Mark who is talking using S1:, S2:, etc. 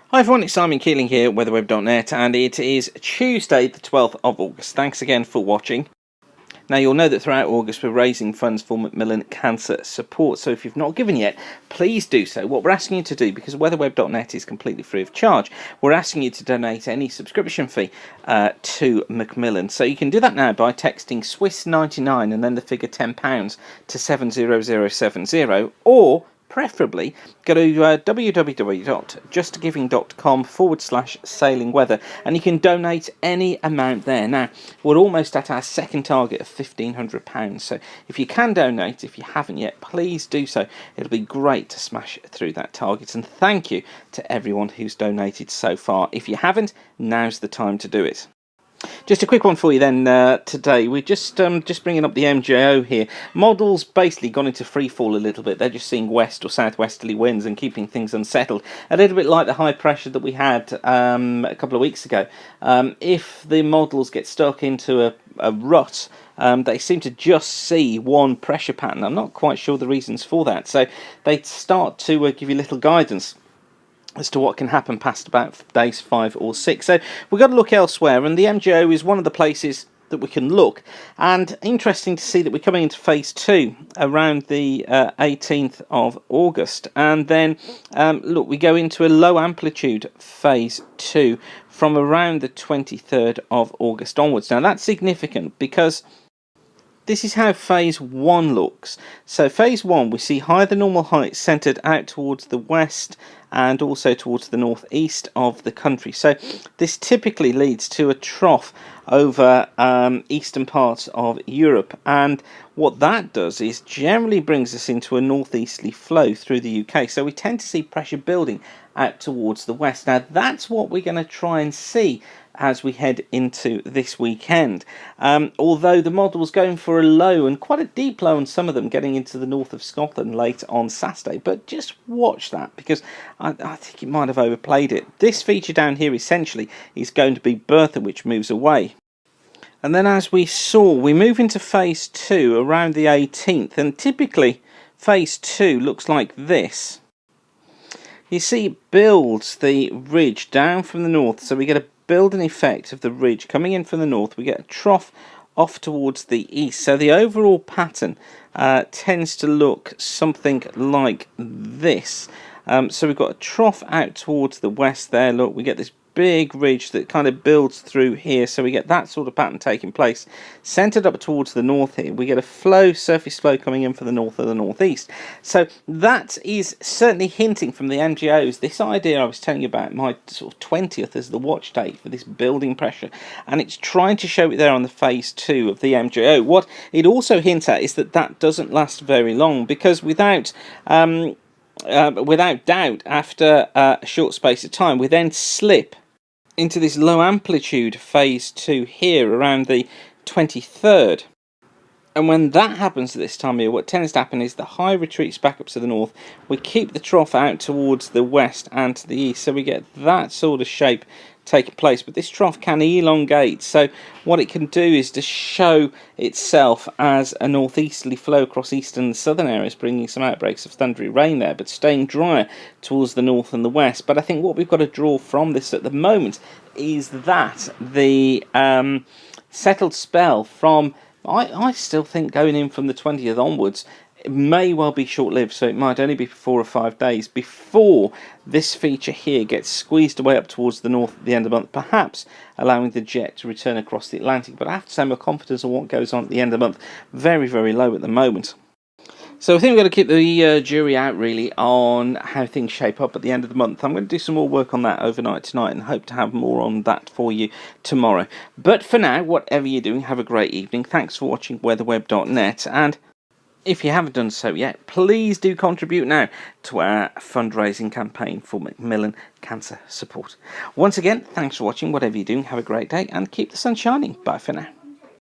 S1: Hi everyone, it's Simon Keeling here, weatherweb.net, and it is Tuesday the 12th of August. Thanks again for watching. Now you'll know that throughout August we're raising funds for Macmillan cancer support, so if you've not given yet, please do so. What we're asking you to do, because weatherweb.net is completely free of charge, we're asking you to donate any subscription fee to Macmillan. So you can do that now by texting Swiss 99 and then the figure £10 to 70070, or preferably go to www.justgiving.com/sailing weather and you can donate any amount there. Now, we're almost at our second target of £1,500, so if you can donate, if you haven't yet, please do so. It'll be great to smash through that target, and thank you to everyone who's donated so far. If you haven't, now's the time to do it. Just a quick one for you then today. We're just bringing up the MJO here. Models basically gone into free fall a little bit. They're just seeing west or southwesterly winds and keeping things unsettled. A little bit like the high pressure that we had a couple of weeks ago. If the models get stuck into a rut, they seem to just see one pressure pattern. I'm not quite sure the reasons for that. So they start to give you little guidance as to what can happen past about days 5 or 6. So we've got to look elsewhere, and the MJO is one of the places that we can look. And interesting to see that we're coming into phase 2 around the 18th of August, and then look, we go into a low amplitude phase 2 from around the 23rd of August onwards. Now that's significant because this is how phase 1 looks. So phase 1, we see higher than normal heights centred out towards the west and also towards the northeast of the country. So this typically leads to a trough over eastern parts of Europe, and what that does is generally brings us into a northeasterly flow through the UK. So we tend to see pressure building out towards the west. Now that's what we're going to try and see as we head into this weekend. Although the model's going for a low, and quite a deep low on some of them, getting into the north of Scotland late on Saturday. But just watch that, because I think it might have overplayed it. This feature down here essentially is going to be Bertha, which moves away. And then as we saw, we move into phase 2 around the 18th, and typically phase 2 looks like this. You see it builds the ridge down from the north, so we get a building effect of the ridge coming in from the north. We get a trough off towards the east, so the overall pattern tends to look something like this. So we've got a trough out towards the west there. Look, we get this big ridge that kind of builds through here, so we get that sort of pattern taking place. Centered up towards the north here, we get a flow, surface flow coming in from the north or the northeast. So that is certainly hinting from the MGOs, this idea I was telling you about, my sort of 20th as the watch date for this building pressure, and it's trying to show it there on the phase 2 of the MGO. What it also hints at is that that doesn't last very long, because without doubt, after a short space of time, we then slip into this low amplitude phase 2 here around the 23rd. And when that happens at this time of year, what tends to happen is the high retreats back up to the north. We keep the trough out towards the west and to the east, so we get that sort of shape taking place. But this trough can elongate, so what it can do is to show itself as a northeasterly flow across eastern and southern areas, bringing some outbreaks of thundery rain there, but staying drier towards the north and the west. But I think what we've got to draw from this at the moment is that the settled spell from, I still think, going in from the 20th onwards, it may well be short-lived, so it might only be 4 or 5 days before this feature here gets squeezed away up towards the north at the end of the month, perhaps allowing the jet to return across the Atlantic. But I have to say, my confidence on what goes on at the end of the month, very, very low at the moment. So I think we've got to keep the jury out, really, on how things shape up at the end of the month. I'm going to do some more work on that overnight tonight and hope to have more on that for you tomorrow. But for now, whatever you're doing, have a great evening. Thanks for watching weatherweb.net, and if you haven't done so yet, please do contribute now to our fundraising campaign for Macmillan cancer support. Once again, thanks for watching. Whatever you're doing, have a great day and keep the sun shining. Bye for now.